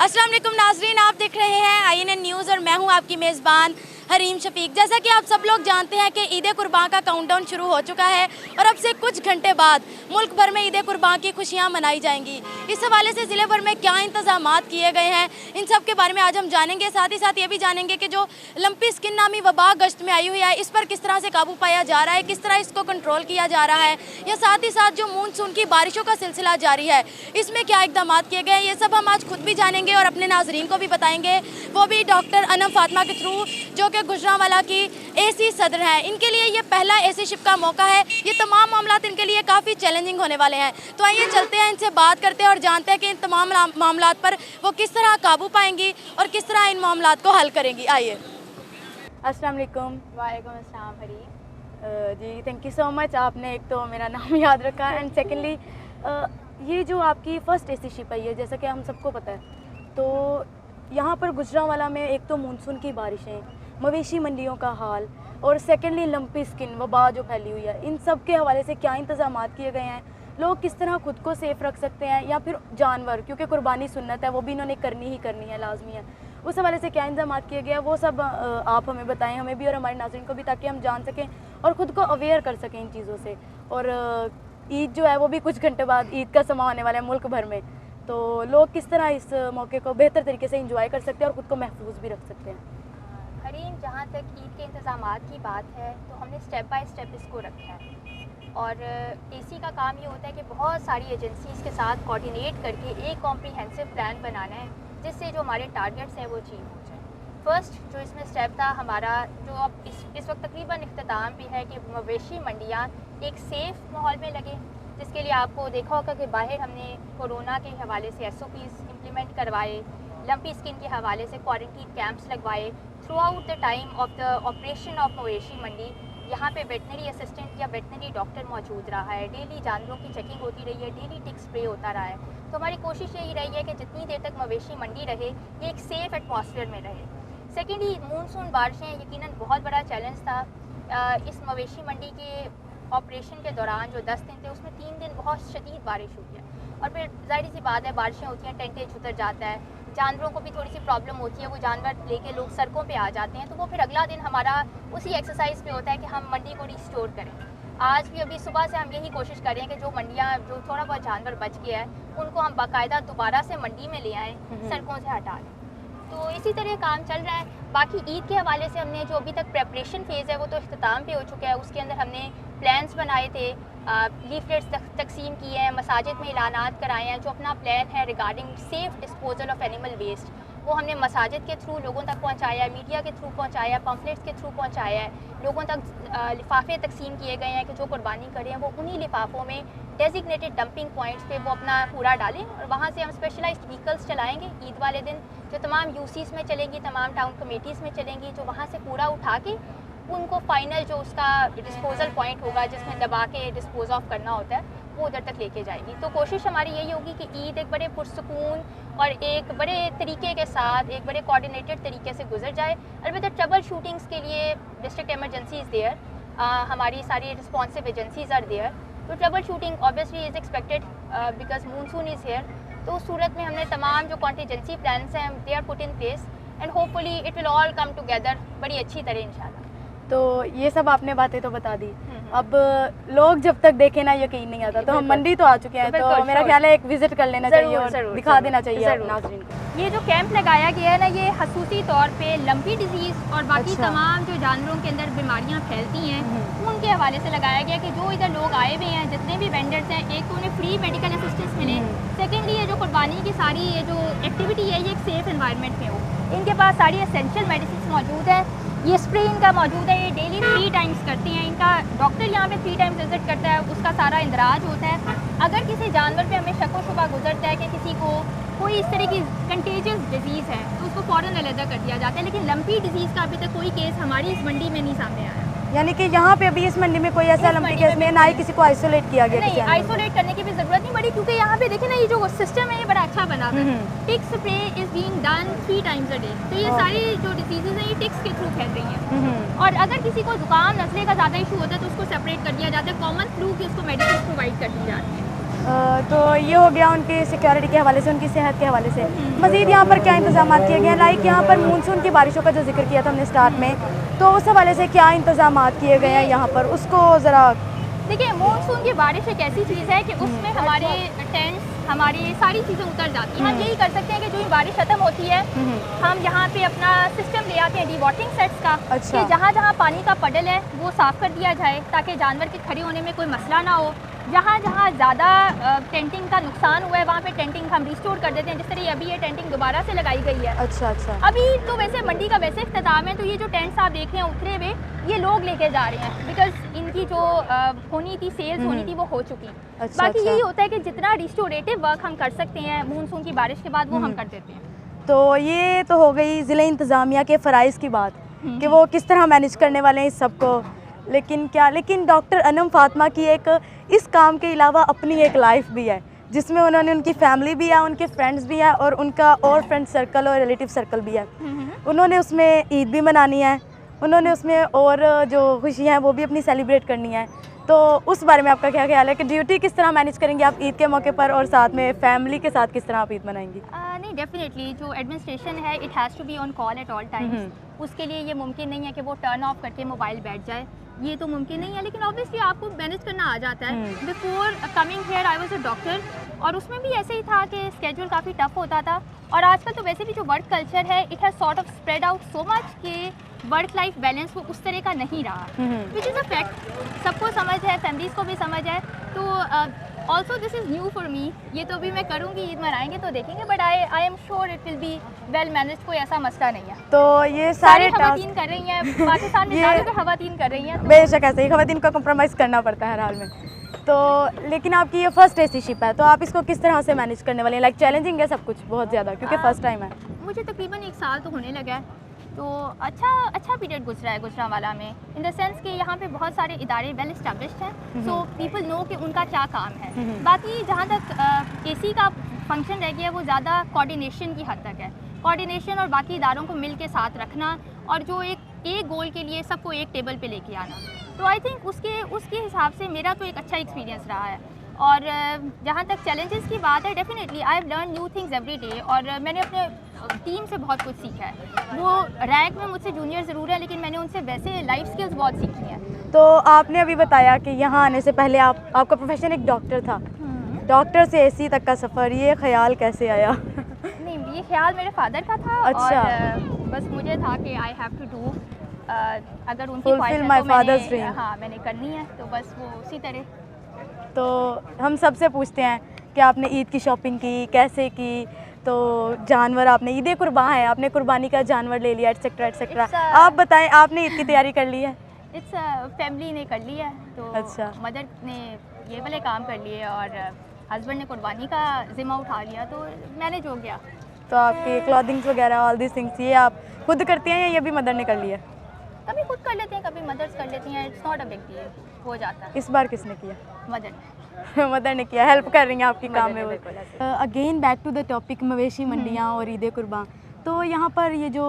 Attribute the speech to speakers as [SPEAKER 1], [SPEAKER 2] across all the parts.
[SPEAKER 1] अस्सलाम वालेकुम नाजरीन, आप देख रहे हैं INN न्यूज़ और मैं हूं आपकी मेज़बान हरीम शफीक। जैसा कि आप सब लोग जानते हैं कि ईद कुर्बान का काउंटडाउन शुरू हो चुका है और अब से कुछ घंटे बाद मुल्क भर में ईद कुर्बान की खुशियां मनाई जाएंगी। इस हवाले से ज़िले भर में क्या इंतजामात किए गए हैं, इन सब के बारे में आज हम जानेंगे। साथ ही साथ ये भी जानेंगे कि जो लंपी स्किन नामी वबा गश्त में आई हुई है, इस पर किस तरह से काबू पाया जा रहा है, किस तरह इसको कंट्रोल किया जा रहा है, या साथ ही साथ जो मानसून की बारिशों का सिलसिला जारी है, इसमें क्या इकदाम किए गए हैं, ये सब हम आज खुद भी जानेंगे और अपने नाजरीन को भी बताएंगे, वो भी डॉक्टर अनम फातिमा के थ्रू, जो कि गुजरांवाला की AC सदर हैं। इनके लिए ये पहला AC शिप का मौका है। ये तमाम मामला इनके लिए काफ़ी चैलेंजिंग होने वाले हैं। तो आइए चलते हैं, इनसे बात करते हैं और जानते हैं कि इन तमाम मामला पर वो किस तरह काबू पाएंगी और किस तरह इन मामला को हल करेंगी। आइए। अस्सलाम वालेकुम।
[SPEAKER 2] वालेकुम अस्सलाम हरी।
[SPEAKER 1] जी, थैंक यू सो मच, आपने एक तो मेरा नाम याद रखा एंड सेकेंडली ये जो आपकी फ़र्स्ट AC शिप आई है, जैसा कि हम सबको पता है, तो यहाँ पर गुजरांवाला में एक तो मानसून की बारिशें, मवेशी मंडियों का हाल और सेकेंडली लंपी स्किन वबा जो फैली हुई है, इन सब के हवाले से क्या इंतजाम किए गए हैं, लोग किस तरह खुद को सेफ़ रख सकते हैं, या फिर जानवर, क्योंकि कुर्बानी सुन्नत है, वो भी इन्होंने करनी ही करनी है, लाजमी है, उस हवाले से क्या इंतजाम किए गए हैं, वो सब आप हमें बताएं, हमें भी और हमारे नाज़रीन को भी, ताकि हम जान सकें और ख़ुद को अवेयर कर सकें इन चीज़ों से। और ईद जो है वो भी कुछ घंटे बाद ईद का समा होने वाला है मुल्क भर में, तो लोग किस तरह इस मौके को बेहतर तरीके से इंजॉय कर सकते हैं और ख़ुद को महफूज भी रख सकते हैं।
[SPEAKER 2] हरीम, जहाँ तक ईद के इंतज़ामात की बात है तो हमने स्टेप बाय स्टेप इसको रखा है। और AC का काम ये होता है कि बहुत सारी एजेंसीज़ के साथ कोऑर्डिनेट करके एक कॉम्प्रिहेंसिव प्लान बनाना है, जिससे जो हमारे टारगेट्स हैं वो अचीव हो जाए। फ़र्स्ट जो इसमें स्टेप था हमारा, जो अब इस वक्त तकरीबन इख्तिताम भी है, कि मवेशी मंडियाँ एक सेफ़ माहौल में लगे, जिसके लिए आपको देखा होगा कि बाहर हमने कोरोना के हवाले से SOPs इम्प्लीमेंट करवाए, लंपी स्किन के हवाले से क्वारंटीन कैंप्स लगवाए। Through out the time of the operation of मवेशी मंडी यहाँ पे वेटनरी असिस्टेंट या वेटनरी डॉक्टर मौजूद रहा है, डेली जानवरों की चेकिंग होती रही है, डेली टिक स्प्रे होता रहा है। तो हमारी कोशिश यही रही है कि जितनी देर तक मवेशी मंडी रहे, ये एक सेफ़ एटमॉस्फेयर में रहे। सेकेंडली, मानसून बारिशें यकीनन बहुत बड़ा चैलेंज था। इस मवेशी मंडी के ऑपरेशन के दौरान जो 10 दिन थे, उसमें 3 दिन बहुत शदीद बारिश हुई है, और फिर जाहिर सी बात है, बारिशें होती हैं, टेंटेज उतर जाता है, जानवरों को भी थोड़ी सी प्रॉब्लम होती है, वो जानवर लेके लोग सड़कों पे आ जाते हैं, तो वो फिर अगला दिन हमारा उसी एक्सरसाइज पे होता है कि हम मंडी को रिस्टोर करें। आज भी अभी सुबह से हम यही कोशिश कर रहे हैं कि जो मंडियाँ, जो थोड़ा बहुत जानवर बच गया है, उनको हम बाकायदा दोबारा से मंडी में ले आएँ, सड़कों से हटा दें। तो इसी तरह काम चल रहा है। बाकी ईद के हवाले से हमने जो अभी तक प्रेपरेशन फेज़ है वो तो इख्तिताम पे हो चुका है। उसके अंदर हमने प्लान्स बनाए थे, लीफलेट्स तकसीम किए हैं, मसाजिद में ऐलानात कराए हैं। जो अपना प्लान है regarding safe disposal of animal waste, वो हमने मसाजिद के थ्रू लोगों तक पहुंचाया, मीडिया के थ्रू पहुंचाया, पम्फलेट्स के थ्रू पहुंचाया है, लोगों तक लिफाफे तकसीम किए गए हैं कि जो कुर्बानी करें वो उन्हीं लिफाफों में डेजिग्नेटेड डंपिंग पॉइंट्स पे वो अपना कूड़ा डालें, और वहाँ से हम स्पेशलाइज्ड व्हीकल्स चलाएँगे ईद वाले दिन, जो तमाम UCs में चलेंगी, तमाम टाउन कमेटीज़ में चलेंगी, जो वहाँ से कूड़ा उठा के उनको फाइनल जो उसका डिस्पोजल पॉइंट होगा, जिसमें दबा के डिस्पोज ऑफ करना होता है, वो उधर तक लेके जाएगी। तो कोशिश हमारी यही होगी कि ईद एक बड़े पुरसुकून और एक बड़े तरीके के साथ, एक बड़े कोऑर्डिनेटेड तरीके से गुजर जाए। अलबत्ता ट्रबल शूटिंग्स के लिए डिस्ट्रिक्ट एमरजेंसी इज़ देयर, हमारी सारी रिस्पॉन्सिव एजेंसीज आर देयर। तो trouble shooting obviously is expected because monsoon is here. तो उस सूरत में हमने तमाम जो कॉन्टीजेंसी प्लान्स हैं they are put in place, and hopefully it will all come together बड़ी अच्छी तरह इंशाल्लाह।
[SPEAKER 1] तो ये सब आपने बातें तो बता दी, अब लोग जब तक देखें ना यकीन नहीं आता, तो हम मंडी तो आ चुके हैं, तो मेरा ख्याल है एक विजिट कर लेना चाहिए और दिखा देना चाहिए नाज़रीन को।
[SPEAKER 2] ये जो कैंप लगाया गया है ना, ये खसूसी तौर पे लंपी डिजीज़ और बाकी तमाम जो जानवरों के अंदर बीमारियां फैलती हैं उनके हवाले से लगाया गया, कि जो इधर लोग आए हुए हैं, जितने भी वेंडर्स हैं, एक तो उन्हें फ्री मेडिकल असिस्टेंस मिले, सेकेंडली ये जो कुर्बानी की सारी ये जो एक्टिविटी है, ये एक सेफ़ एनवायरनमेंट में हो। इनके पास सारी एसेंशियल मेडिसिन मौजूद है, ये स्प्रे इनका मौजूद है, ये डेली 3 टाइम्स करते हैं, इनका डॉक्टर यहाँ पे 3 टाइम्स विजिट करता है, उसका सारा इंदराज होता है। अगर किसी जानवर पे हमें शक व शुबा गुजरता है कि किसी को कोई इस तरह की कंटेजियस डिजीज़ है, तो उसको फ़ौरन अलहदा कर दिया जाता है। लेकिन लंपी डिजीज़ का अभी तक कोई केस हमारी इस मंडी में नहीं सामने आया।
[SPEAKER 1] यानी कि यहाँ पे अभी इस मंडी में कोई ऐसा लंपी केस में ना ही किसी को आइसोलेट किया गया?
[SPEAKER 2] नहीं, आइसोलेट करने की भी ज़रूरत नहीं पड़ी, क्योंकि यहाँ पे देखिए ना, ये जो सिस्टम है ये बड़ा अच्छा बना हुआ है। Tick spray is being done 3 times a day. तो ये सारी जो डिजीज़ेज़ हैं ये टिक्स के थ्रू फैल रही हैं, और अगर किसी को जुकाम नज़ले का ज़्यादा इशू होता है तो उसको सेपरेट कर दिया जाता है, कॉमन फ्लू की उसको मेडिसिन प्रोवाइड कर दी जाती है।
[SPEAKER 1] तो ये हो गया उनकी सिक्योरिटी के हवाले से, उनकी सेहत के हवाले से। मज़ीद यहाँ पर क्या इंतजाम किए गए हैं? लाइक यहाँ पर मानसून की बारिशों का जो जिक्र किया था हमने स्टार्ट में, तो उस हवाले से क्या इंतजाम किए गए हैं यहाँ पर, उसको ज़रा।
[SPEAKER 2] देखिए, मानसून की बारिश एक ऐसी चीज़ है कि उसमें हमारे टेंट्स, हमारी सारी चीज़ें उतर जाती हैं। हम यही कर सकते हैं कि जो ही बारिश खत्म होती है हम यहाँ पे अपना सिस्टम ले आते हैं डी-वाटरिंग सेट्स का।
[SPEAKER 1] अच्छा।
[SPEAKER 2] कि जहाँ जहाँ पानी का पडल है वो साफ़ कर दिया जाए ताकि जानवर के खड़े होने में कोई मसला ना हो। जहाँ जहाँ ज़्यादा टेंटिंग का नुकसान हुआ है वहाँ पे टेंटिंग हम रिस्टोर कर देते हैं। जिस तरह अभी ये टेंटिंग दोबारा से लगाई गई है।
[SPEAKER 1] अच्छा अच्छा।
[SPEAKER 2] अभी तो वैसे मंडी का वैसे इख्तिताम है, तो ये जो टेंट्स आप देख रहे हैं उतरे हुए, ये लोग लेके जा रहे हैं बिकॉज इनकी जो होनी थी, सेल्स होनी थी, वो हो चुकी।
[SPEAKER 1] अच्छा,
[SPEAKER 2] बाकी
[SPEAKER 1] अच्छा।
[SPEAKER 2] यही होता है कि जितना रिस्टोरेटिव वर्क हम कर सकते हैं मानसून की बारिश के बाद वो हम कर देते हैं।
[SPEAKER 1] तो ये तो हो गई ज़िला इंतज़ामिया के फ़राइज़ की बात कि वो किस तरह मैनेज करने वाले हैं इस सब को। लेकिन डॉक्टर अनम फातिमा की एक इस काम के अलावा अपनी एक लाइफ भी है, जिसमें उन्होंने, उनकी फैमिली भी है, उनके फ्रेंड्स भी हैं और उनका और फ्रेंड सर्कल और रिलेटिव सर्कल भी है। उन्होंने उसमें ईद भी मनानी है, उन्होंने उसमें और जो खुशियाँ हैं वो भी अपनी सेलिब्रेट करनी है। तो उस बारे में आपका क्या ख्याल है कि ड्यूटी किस तरह मैनेज करेंगे आप ईद के मौके पर, और साथ में फैमिली के साथ किस तरह आप ईद मनाएंगी?
[SPEAKER 2] नहीं, डेफिनेटली जो एडमिनिस्ट्रेशन है it has to be on call at all times. उसके लिए ये मुमकिन नहीं है कि वो टर्न ऑफ करके मोबाइल बैठ जाए, ये तो मुमकिन नहीं है। लेकिन ऑब्वियसली आपको मैनेज करना आ जाता है। Before coming here I was a doctor और उसमें भी ऐसे ही था कि स्केड्यूल काफ़ी टफ होता था। और आजकल तो वैसे भी जो वर्क कल्चर है it has sort of spread out so much कि वर्क लाइफ बैलेंस वो उस तरह का नहीं रहा, विच इज़ अ फैक्ट। सबको समझ है, फैमिलीज़ को भी समझ है। तो also this is new for me. ये तो भी मैं करूँगी, ईद मनाएंगे तो देखेंगे, but I am sure it will be well manage. कोई ऐसा मसला नहीं है।
[SPEAKER 1] तो ये सारे
[SPEAKER 2] खवातीन कर रही हैं, पाकिस्तान में ज़्यादातर खवातीन कर रही हैं।
[SPEAKER 1] बेशक ऐसे ही खवातीन को कम्प्रोमाइज़ करना पड़ता है हर हाल में। तो लेकिन आपकी ये फर्स्ट ऐसी शिप है, तो आप इसको किस तरह से मैनेज करने वाले हैं? लाइक चैलेंजिंग है सब कुछ बहुत ज़्यादा, क्योंकि फर्स्ट टाइम है।
[SPEAKER 2] मुझे तकरीबन 1 साल तो होने लगा है, तो अच्छा पीरियड गुजरा है गुजरांवाला में, इन द सेंस कि यहाँ पे बहुत सारे इदारे वेल इस्टेब्लिश्ड हैं, सो पीपल नो कि उनका क्या काम है। बाकी जहाँ तक एसी का फंक्शन रह गया है वो ज़्यादा कोऑर्डिनेशन की हद तक है। कोऑर्डिनेशन और बाकी इदारों को मिल के साथ रखना और जो एक गोल के लिए सबको एक टेबल पे लेके आना। तो आई थिंक उसके हिसाब से मेरा तो एक अच्छा एक्सपीरियंस रहा है। और जहाँ तक चैलेंजेस की बात है, definitely I have learn new things every day और मैंने अपने टीम से बहुत कुछ सीखा है। वो रैंक में मुझसे जूनियर ज़रूर है, लेकिन मैंने उनसे वैसे लाइफ स्किल्स बहुत सीखी हैं।
[SPEAKER 1] तो आपने अभी बताया कि यहाँ आने से पहले आपका प्रोफेशन एक डॉक्टर था। डॉक्टर से एसी तक का सफ़र, ये ख्याल कैसे आया?
[SPEAKER 2] नहीं, ये ख्याल मेरे फादर का था।
[SPEAKER 1] अच्छा।
[SPEAKER 2] और बस मुझे था कि आई हैव टू डू, अगर उनकी ख्वाहिश है तो मैंने करनी है, तो बस वो उसी तरह।
[SPEAKER 1] तो हम सबसे पूछते हैं कि आपने ईद की शॉपिंग की, कैसे की? तो जानवर आपने, ईद कुर्बान है, आपने कुर्बानी का जानवर ले लिया, एटसेट्रा एटसेट्रा। आप बताएं, आपने ईद की तैयारी कर ली है?
[SPEAKER 2] इट्स फैमिली ने कर ली है, तो
[SPEAKER 1] अच्छा।
[SPEAKER 2] मदर ने ये वाले काम कर लिए और हस्बैंड ने कुर्बानी का ज़िम्मा उठा लिया, तो मैनेज हो गया।
[SPEAKER 1] तो आपकी क्लॉथिंग्स वगैरह ऑल दिस थिंग्स ये आप खुद करती हैं या ये भी मदर ने कर लिया?
[SPEAKER 2] कभी खुद कर लेते हैं, कभी मदर्स कर लेती हैं। It's not a big deal, हो जाता है।
[SPEAKER 1] इस बार किसने किया?
[SPEAKER 2] मदर ने।
[SPEAKER 1] मदर ने किया, हेल्प कर रही हैं आपकी काम में।
[SPEAKER 2] बिल्कुल।
[SPEAKER 1] Again back to the topic, मवेशी मंडियाँ और ईद कुर्बान। तो यहाँ पर ये जो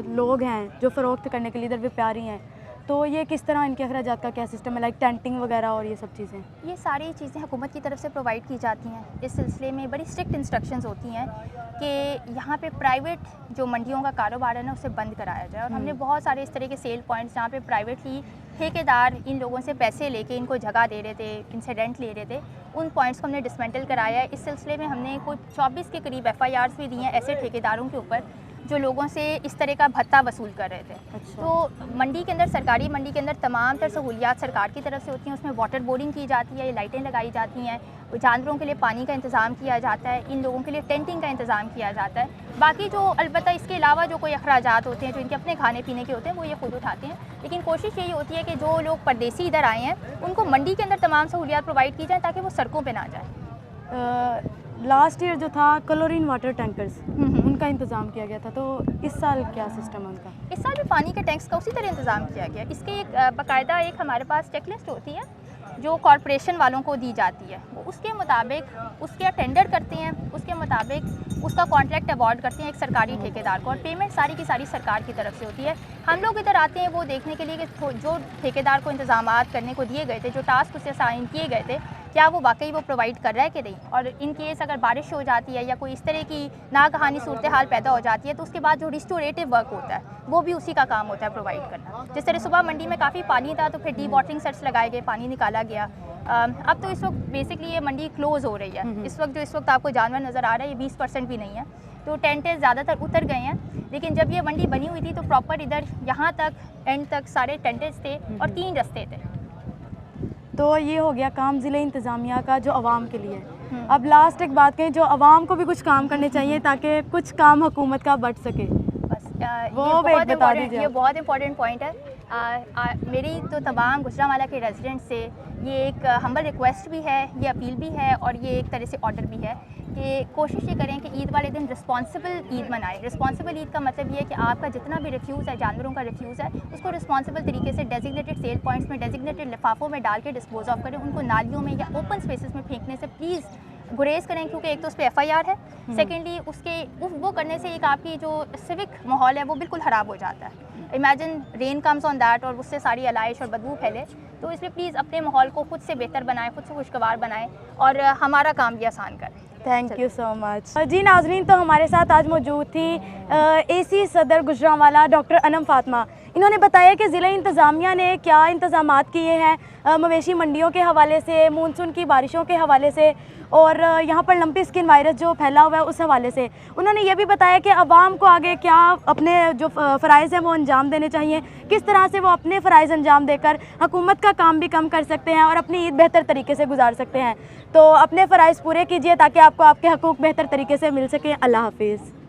[SPEAKER 1] लोग हैं जो फ़रोख्त करने के लिए इधर व्यापारी हैं, तो ये किस तरह इनके अखराजात का क्या सिस्टम है? लाइक टेंटिंग वगैरह और ये सब चीज़ें?
[SPEAKER 2] ये सारी चीज़ें हुकूमत की तरफ से प्रोवाइड की जाती हैं। इस सिलसिले में बड़ी स्ट्रिक्ट इंस्ट्रक्शंस होती हैं कि यहाँ पे प्राइवेट जो मंडियों का कारोबार है ना, उसे बंद कराया जाए। और हमने बहुत सारे इस तरह के सेल पॉइंट्स जहाँ पे प्राइवेटली ठेकेदार इन लोगों से पैसे लेके इनको जगह दे रहे थे, इंसिडेंट ले रहे थे, उन पॉइंट्स को हमने डिसमेंटल कराया है। इस सिलसिले में हमने कुछ 24 के करीब FIRs भी दी हैं ऐसे ठेकेदारों के ऊपर जो लोगों से इस तरह का भत्ता वसूल कर रहे थे।
[SPEAKER 1] अच्छा।
[SPEAKER 2] तो मंडी के अंदर, सरकारी मंडी के अंदर तमाम तर सहूलियात सरकार की तरफ से होती हैं। उसमें वाटर बोर्डिंग की जाती है, लाइटें लगाई जाती हैं, जानवरों के लिए पानी का इंतज़ाम किया जाता है, इन लोगों के लिए टेंटिंग का इंतज़ाम किया जाता है। बाकी जो अलबत्ता इसके अलावा जो कोई अखराजात होते हैं जो इनके अपने खाने पीने के होते हैं वो ये खुद उठाते हैं। लेकिन कोशिश यही होती है कि जो लोग परदेसी इधर आए हैं उनको मंडी के अंदर तमाम सहूलियात प्रोवाइड की जाए ताकि वो सड़कों पर ना जाए।
[SPEAKER 1] लास्ट ईयर जो था क्लोरीन वाटर टैंकर्स, उनका इंतज़ाम किया गया था, तो इस साल क्या सिस्टम है उनका?
[SPEAKER 2] इस साल भी पानी के टैंक्स का उसी तरह इंतज़ाम किया गया। इसके एक बाकायदा एक हमारे पास चेकलिस्ट होती है जो कॉरपोरेशन वालों को दी जाती है। वो उसके मुताबिक उसके टेंडर करते हैं, उसके मुताबिक उसका कॉन्ट्रैक्ट अवार्ड करते हैं एक सरकारी ठेकेदार को, और पेमेंट सारी की सारी सरकार की तरफ से होती है। हम लोग इधर आते हैं वो देखने के लिए कि जो ठेकेदार को इंतज़ामात करने को दिए गए थे, जो टास्क उसे असाइन किए गए थे, क्या वो वाकई वो प्रोवाइड कर रहा है कि नहीं। और इन केस अगर बारिश हो जाती है या कोई इस तरह की नागहानी सूरत हाल पैदा हो जाती है तो उसके बाद जो रिस्टोरेटिव वर्क होता है वो भी उसी का काम होता है प्रोवाइड करना। जिस तरह सुबह मंडी में काफ़ी पानी था तो फिर डी वाटरिंग सेट्स लगाए गए, पानी निकाला गया। अब तो इस वक्त बेसिकली ये मंडी क्लोज़ हो रही है। इस वक्त आपको जानवर नज़र आ रहा है ये 20% भी नहीं है, तो टेंटें ज़्यादातर उतर गए हैं। लेकिन जब ये मंडी बनी हुई थी तो प्रॉपर इधर यहाँ तक एंड तक सारे टेंटेज थे और 3 रास्ते थे।
[SPEAKER 1] तो ये हो गया काम ज़िले इंतज़ामिया का जो आवाम के लिए। अब लास्ट एक बात कहें, जो आवाम को भी कुछ काम करने चाहिए ताकि कुछ काम हुकूमत का बढ़ सके, बस वो बता दीजिए।
[SPEAKER 2] ये बहुत इंपॉर्टेंट पॉइंट है। मेरी तो तमाम गुजरांवाला के रेजिडेंट से ये एक हम्बल रिक्वेस्ट भी है, ये अपील भी है और ये एक तरह से ऑर्डर भी है कि कोशिश ये करें कि ईद वाले दिन रिस्पॉन्सिबल ईद मनाएं। रिस्पॉन्सिबल ईद का मतलब ये है कि आपका जितना भी रिफ्यूज़ है, जानवरों का रिफ्यूज़ है, उसको रिस्पॉन्सिबल तरीके से डेजिग्नेटेड सेल पॉइंट्स में, डेजिग्नेटेड लिफाफों में डाल के डिस्पोज ऑफ करें। उनको नालियों में या ओपन स्पेसेस में फेंकने से प्लीज़ गुरेज करें, क्योंकि एक तो उस पर FIR है, सेकेंडली उसके वो करने से एक आपकी जो सिविक माहौल है वो बिल्कुल ख़राब हो जाता है। Imagine rain comes on that और उससे सारी अलाइश और बदबू फैले। तो इसलिए प्लीज़ अपने माहौल को खुद से बेहतर बनाएं, खुद से खुशगवार बनाएं और हमारा काम भी आसान करें।
[SPEAKER 1] थैंक यू सो मच जी। नाज़रीन, तो हमारे साथ आज मौजूद थी AC सदर गुजरांवाला डॉक्टर अनम फातिमा। इन्होंने बताया कि ज़िला इंतज़ामिया ने क्या इंतज़ामात किए हैं मवेशी मंडियों के हवाले से, मानसून की बारिशों के हवाले से और यहाँ पर लंपी स्किन वायरस जो फैला हुआ है उस हवाले से। उन्होंने ये भी बताया कि आवाम को आगे क्या अपने जो फ़राइज़ हैं वो अंजाम देने चाहिए, किस तरह से वो अपने फ़राइज़ अंजाम देकर हुकूमत का काम भी कम कर सकते हैं और अपनी ईद बेहतर तरीके से गुजार सकते हैं। तो अपने फ़राइज़ पूरे कीजिए ताकि आपको आपके हकूक़ बेहतर तरीके से मिल सकें। अल्लाह हाफिज़।